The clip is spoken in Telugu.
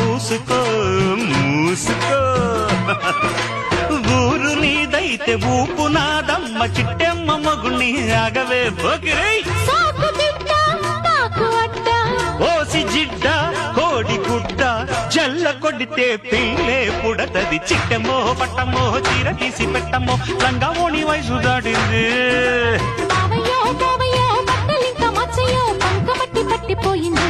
మూసుకో మూసుకో ఊరు నీదైతే ఊపు నాదమ్మ చిట్టెమ్మ మగుని ఆగవే బొగిరై ఓసి జిడ్డ కోడి గుడ్డ జల్ల కొడితే పిల్లే పుడతది చిట్టమో పట్టమో చీర తీసి పెట్టమో రంగమోని వయసు దాడింది పట్టిపోయింది